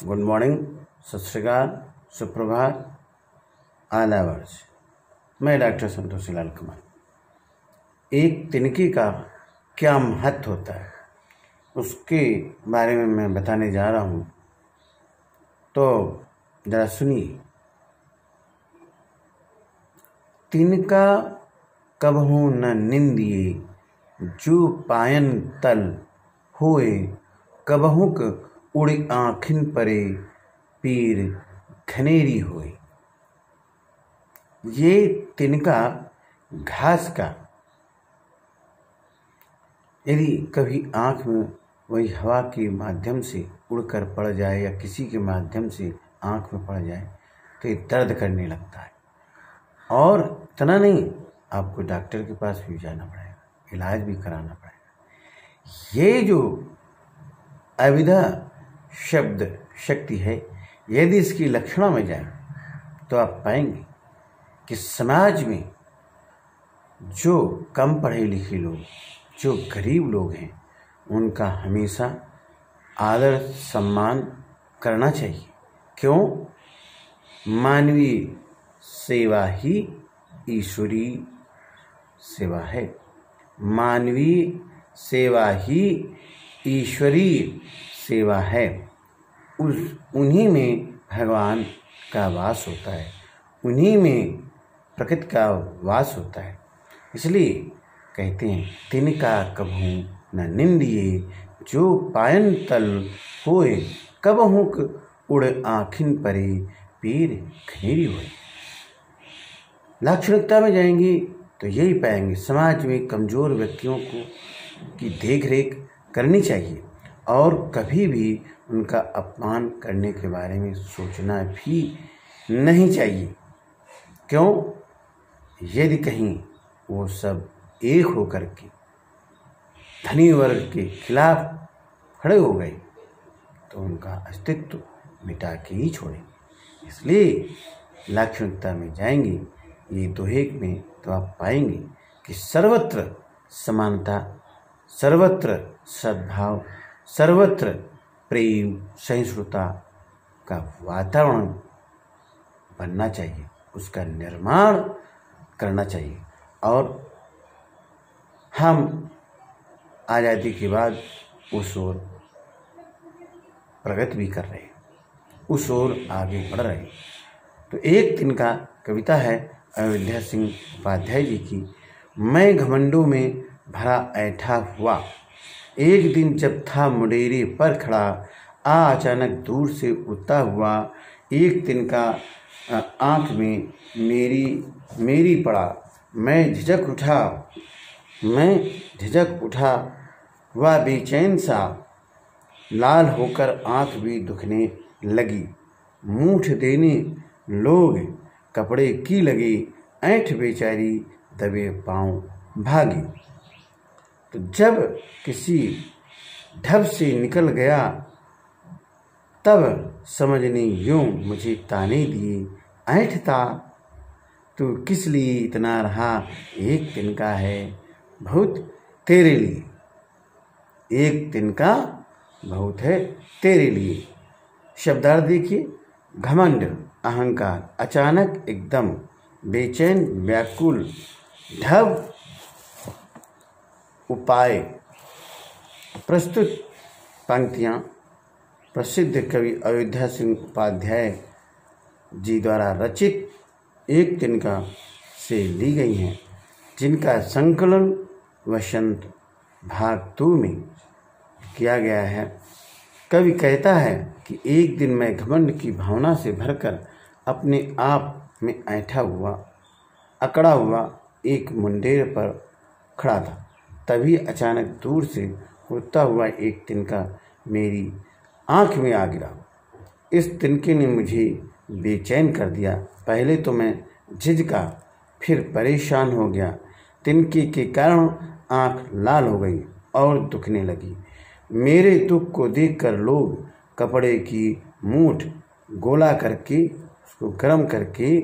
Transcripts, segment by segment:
Good morning, सत श्री अकाल, सुप्रभात, आदावर्ष। मैं डॉक्टर संतोषी लाल कुमार। एक तिनके का क्या महत्व होता है उसके बारे में मैं बताने जा रहा हूँ, तो जरा सुनिए। तिनका कबहू न निंदिए, जो पायन तल होए, कबहुक उड़ आँखिन परे, पीर घनेरी होए। ये तिनका घास का यदि कभी आँख में वही हवा के माध्यम से उड़कर पड़ जाए या किसी के माध्यम से आँख में पड़ जाए तो ये दर्द करने लगता है। और इतना नहीं, आपको डॉक्टर के पास भी जाना पड़ेगा, इलाज भी कराना पड़ेगा। ये जो अविद्या शब्द शक्ति है, यदि इसकी लक्षणों में जाए तो आप पाएंगे कि समाज में जो कम पढ़े लिखे लोग, जो गरीब लोग हैं, उनका हमेशा आदर सम्मान करना चाहिए। क्यों? मानवीय सेवा ही ईश्वरीय सेवा है। मानवीय सेवा ही ईश्वरीय सेवा है। उन्हीं में भगवान का वास होता है, उन्हीं में प्रकृति का वास होता है। इसलिए कहते हैं, तिनका कबहू न निंदिए, जो पायन तल होए, कबहुक उड़ आँखिन परे, पीर घनेरी होए। लाक्षणिकता में जाएंगे तो यही पाएंगे, समाज में कमज़ोर व्यक्तियों की देख रेख करनी चाहिए और कभी भी उनका अपमान करने के बारे में सोचना भी नहीं चाहिए। क्यों? यदि कहीं वो सब एक होकर के धनी वर्ग के खिलाफ खड़े हो गए तो उनका अस्तित्व मिटा के ही छोड़ेंगे। इसलिए लाक्षणिकता में जाएंगे ये दोहे में तो आप पाएंगे कि सर्वत्र समानता, सर्वत्र सद्भाव, सर्वत्र प्रेम सहिष्णुता का वातावरण बनना चाहिए, उसका निर्माण करना चाहिए। और हम आज़ादी के बाद उस ओर प्रगति भी कर रहे हैं, उस ओर आगे बढ़ रहे हैं। तो एक दिन का कविता है अयोध्या सिंह उपाध्याय जी की। मैं घमंडों में भरा ऐठा हुआ, एक दिन जब था मुंडेरे पर खड़ा, अचानक दूर से उड़ता हुआ, एक दिन का आँख में मेरी पड़ा। मैं झिझक उठा वह बेचैन सा, लाल होकर आँख भी दुखने लगी। मूठ देने लोग कपड़े की लगे, ऐंठ बेचारी दबे पाँव भागी। तो जब किसी ढब से निकल गया, तब समझने यूं मुझे ताने दिए। ऐंठता तू किस लिए इतना रहा, एक दिन का है बहुत तेरे लिए, एक दिन का बहुत है तेरे लिए। शब्दार्थ देखिए, घमंड अहंकार, अचानक एकदम, बेचैन व्याकुल, ढब उपाय। प्रस्तुत पंक्तियाँ प्रसिद्ध कवि अयोध्या सिंह उपाध्याय जी द्वारा रचित एक तिनका से ली गई हैं, जिनका संकलन वसंत भाग 2 में किया गया है। कवि कहता है कि एक दिन मैं घमंड की भावना से भरकर अपने आप में ऐंठा हुआ, अकड़ा हुआ एक मुंडेर पर खड़ा था। तभी अचानक दूर से उड़ता हुआ एक तिनका मेरी आँख में आ गिरा। इस तिनके ने मुझे बेचैन कर दिया। पहले तो मैं झिझका, फिर परेशान हो गया। तिनके के कारण आँख लाल हो गई और दुखने लगी। मेरे दुख को देखकर लोग कपड़े की मूठ गोला करके, उसको गर्म करके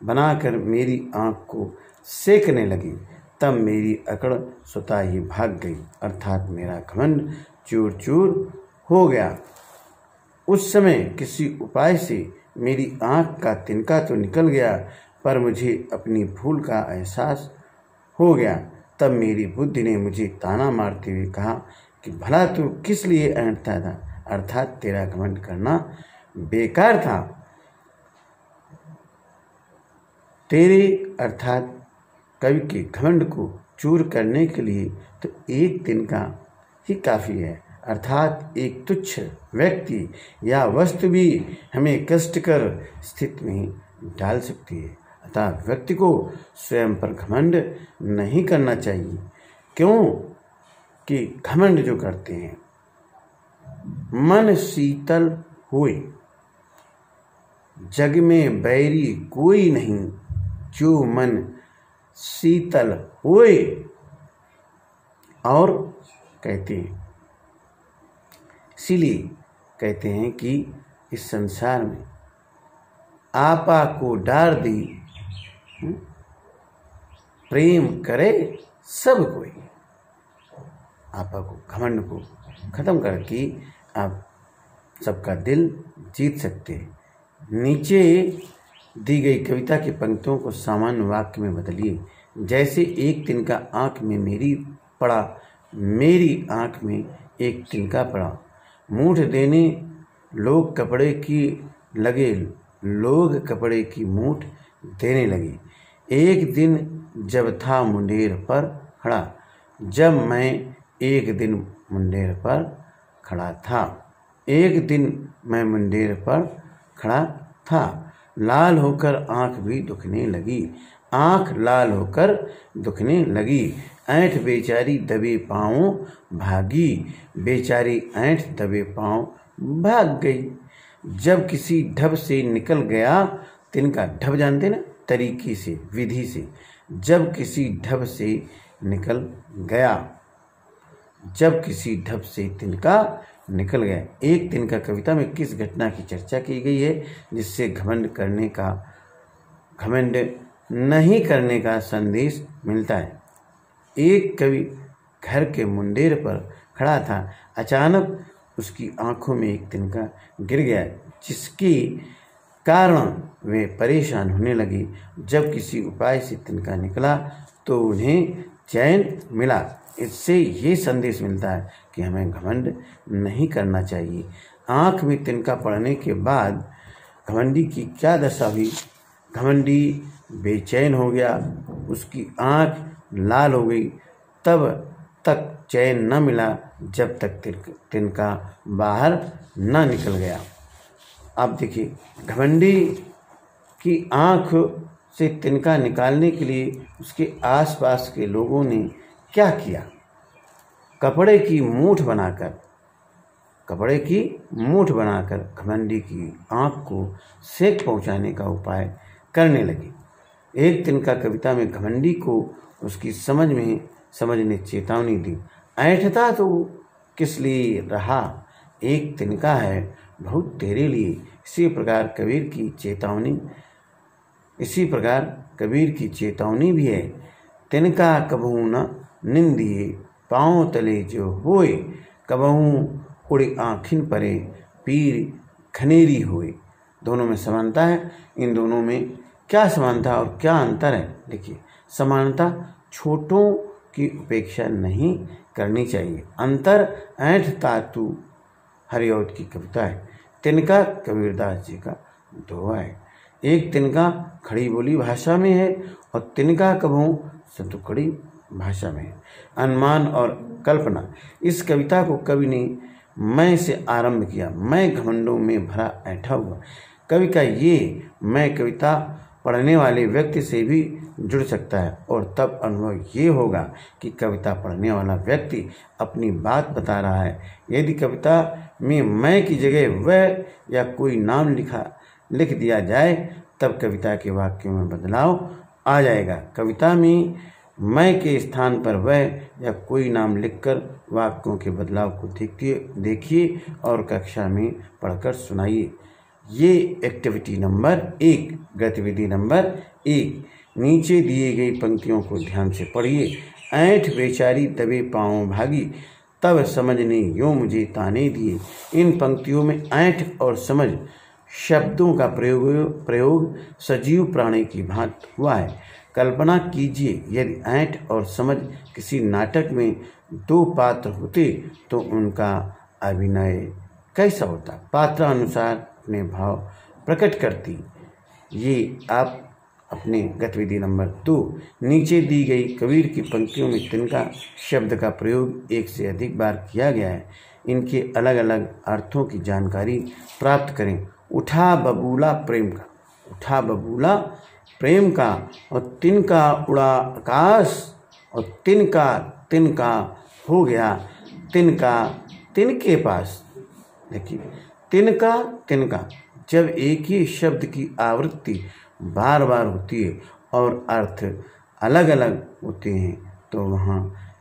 बनाकर मेरी आँख को सेकने लगी। तब मेरी अकड़ स्वतः ही भाग गई, अर्थात मेरा घमंड चूर चूर हो गया। उस समय किसी उपाय से मेरी आँख का तिनका तो निकल गया, पर मुझे अपनी भूल का एहसास हो गया। तब मेरी बुद्धि ने मुझे ताना मारते हुए कहा कि भला तू किस लिए ऐंठता था, अर्थात तेरा घमंड करना बेकार था। तेरे अर्थात कवि के घमंड को चूर करने के लिए तो एक दिन का ही काफ़ी है, अर्थात एक तुच्छ व्यक्ति या वस्तु भी हमें कष्टकर स्थिति में डाल सकती है। अतः व्यक्ति को स्वयं पर घमंड नहीं करना चाहिए, क्यों कि घमंड जो करते हैं मन शीतल हुए, जग में बैरी कोई नहीं, जो मन शीतल हुए। और कहते हैं, इसीलिए कहते हैं कि इस संसार में आपा को डार दी, प्रेम करे सब कोई। आपा को, घमंड को खत्म करके आप सबका दिल जीत सकते हैं। नीचे दी गई कविता की पंक्तियों को सामान्य वाक्य में बदलिए। जैसे एक तिनका आँख में मेरी पड़ा, मेरी आँख में एक तिनका पड़ा। मूठ देने लोग कपड़े की लगे, लोग कपड़े की मूठ देने लगे। एक दिन जब था मुंडेर पर खड़ा, जब मैं एक दिन मुंडेर पर खड़ा था, एक दिन मैं मुंडेर पर खड़ा था। लाल होकर आँख भी दुखने लगी, आँख लाल होकर दुखने लगी। ऐंठ बेचारी दबे पाँव भागी, बेचारी ऐंठ दबे पाँव भाग गई। जब किसी ढब से निकल गया तिनका, ढब जानते ना, तरीके से, विधि से। जब किसी ढब से निकल गया, जब किसी ढब से तिनका निकल गया। एक तिनका कविता में किस घटना की चर्चा की गई है जिससे घमंड नहीं करने का संदेश मिलता है। एक कवि घर के मुंडेर पर खड़ा था, अचानक उसकी आंखों में एक तिनका गिर गया, जिसके कारण वे परेशान होने लगे। जब किसी उपाय से तिनका निकला तो उन्हें चैन मिला। इससे ये संदेश मिलता है कि हमें घमंड नहीं करना चाहिए। आँख में तिनका पड़ने के बाद घमंडी की क्या दशा हुई? घमंडी बेचैन हो गया, उसकी आँख लाल हो गई। तब तक चैन न मिला जब तक तिनका बाहर न निकल गया। आप देखिए, घमंडी की आँख से तिनका निकालने के लिए उसके आसपास के लोगों ने क्या किया? कपड़े की मूठ बनाकर घमंडी की आँख को सेक पहुँचाने का उपाय करने लगे। एक तिनका कविता में घमंडी को उसकी समझने चेतावनी दी। ऐंठता तो किस लिए रहा, एक तिनका है बहुत तेरे लिए। इसी प्रकार कबीर की चेतावनी भी है। तिनका कबहू न निंदिए, पाँव तले जो होए, कबहू उड़े आँखिन परे, पीर खनेरी होए। दोनों में समानता है। इन दोनों में क्या समानता और क्या अंतर है? देखिए, समानता छोटों की उपेक्षा नहीं करनी चाहिए। अंतर ऐंठता तू हरिऔध की कविता है, तिनका कबीरदास जी का दोहा है। एक तिनका खड़ी बोली भाषा में है और तिनका कबहू सतुकड़ी भाषा में है। अनुमान और कल्पना। इस कविता को कवि ने मैं से आरंभ किया। मैं घमंडों में भरा ऐंठा हुआ। कवि का ये मैं कविता पढ़ने वाले व्यक्ति से भी जुड़ सकता है और तब अनुभव ये होगा कि कविता पढ़ने वाला व्यक्ति अपनी बात बता रहा है। यदि कविता में मैं की जगह वह या कोई नाम लिख दिया जाए तब कविता के वाक्यों में बदलाव आ जाएगा। कविता में मैं के स्थान पर वह या कोई नाम लिखकर वाक्यों के बदलाव को देखिए और कक्षा में पढ़कर सुनाइए। ये एक्टिविटी नंबर 1, गतिविधि नंबर 1। नीचे दिए गई पंक्तियों को ध्यान से पढ़िए। ऐंठ बेचारी दबे पाँव भागी, तब समझ ने यूं मुझे ताने दिए। इन पंक्तियों में ऐंठ और समझ शब्दों का प्रयोग सजीव प्राणी की भांति हुआ है। कल्पना कीजिए यदि ऐंठ और समझ किसी नाटक में दो पात्र होते तो उनका अभिनय कैसा होता। पात्रानुसार अपने भाव प्रकट करती। ये आप अपने गतिविधि नंबर 2 नीचे दी गई कबीर की पंक्तियों में तिनका शब्द का प्रयोग एक से अधिक बार किया गया है। इनके अलग अलग अर्थों की जानकारी प्राप्त करें। उठा बबूला प्रेम का, उठा बबूला प्रेम का, और तिनका उड़ा आकाश, और तिनका तिनका हो गया तिनका तिनके पास। देखिए तिनका तिनका, जब एक ही शब्द की आवृत्ति बार बार होती है और अर्थ अलग अलग होते हैं तो वहाँ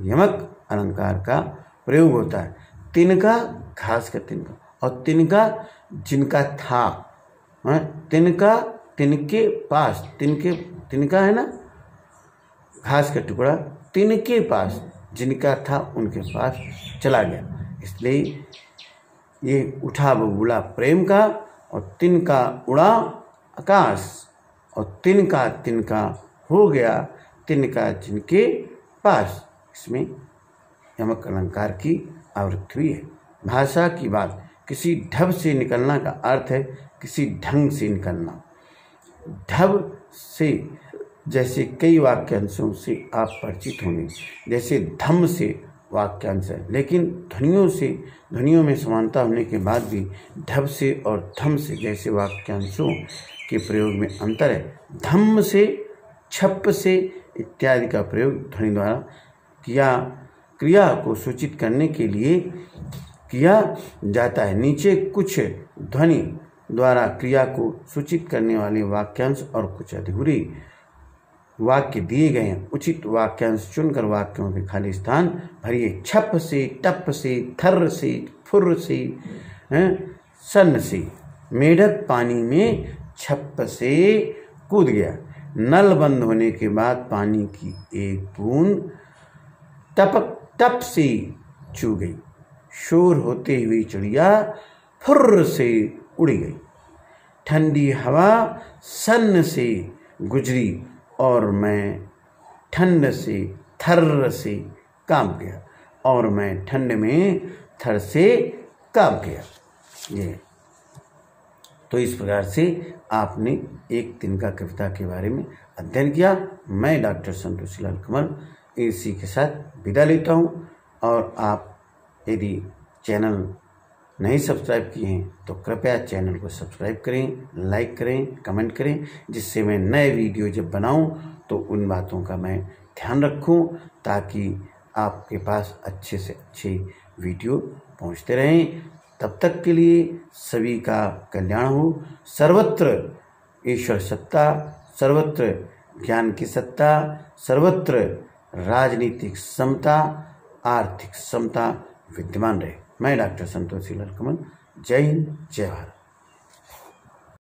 यमक अलंकार का प्रयोग होता है। तिनका घास का तिनका, और तिनका जिनका था, तिनका तिनके पास, तिनके तिनका है ना घास का टुकड़ा, तिनके पास जिनका था उनके पास चला गया। इसलिए ये उठा बबूला प्रेम का, और तिनका उड़ा आकाश, और तिनका तिनका हो गया तिनका जिनके पास। इसमें यमक अलंकार की आवृत्ति हुई है। भाषा की बात, किसी ढब से निकलना का अर्थ है किसी ढंग से निकलना। ढब से जैसे कई वाक्यांशों से आप परिचित होंगे, जैसे धम से वाक्यांश है, लेकिन ध्वनियों में समानता होने के बाद भी ढब से और धम से जैसे वाक्यांशों के प्रयोग में अंतर है। धम्म से, छप से इत्यादि का प्रयोग ध्वनि द्वारा क्रिया को सूचित करने के लिए किया जाता है। नीचे कुछ ध्वनि द्वारा क्रिया को सूचित करने वाले वाक्यांश और कुछ अधूरे वाक्य दिए गए हैं। उचित वाक्यांश चुनकर वाक्यों के खाली स्थान भरिए। छप से, टप से, थर से, फुर से, सन से। मेढक पानी में छप से कूद गया। नल बंद होने के बाद पानी की एक बूंद टपक टप से छू गई। शोर होते हुई चिड़िया फुर्र से उड़ी गई। ठंडी हवा सन से गुजरी और मैं ठंड से थर्र से कांप गया, और मैं ठंड में थर से कांप गया। ये तो इस प्रकार से आपने एक तिनका कविता के बारे में अध्ययन किया। मैं डॉक्टर संतोषी लाल कमल इसी के साथ विदा लेता हूँ। और आप यदि चैनल नहीं सब्सक्राइब किए हैं तो कृपया चैनल को सब्सक्राइब करें, लाइक करें, कमेंट करें, जिससे मैं नए वीडियो जब बनाऊं तो उन बातों का मैं ध्यान रखूं, ताकि आपके पास अच्छे से अच्छे वीडियो पहुंचते रहें। तब तक के लिए सभी का कल्याण हो। सर्वत्र ईश्वर सत्ता, सर्वत्र ज्ञान की सत्ता, सर्वत्र राजनीतिक समता, आर्थिक समता विद्यमान रहे। मैं डॉक्टर संतोषी लाल कमल। जय हिंद, जय भारत।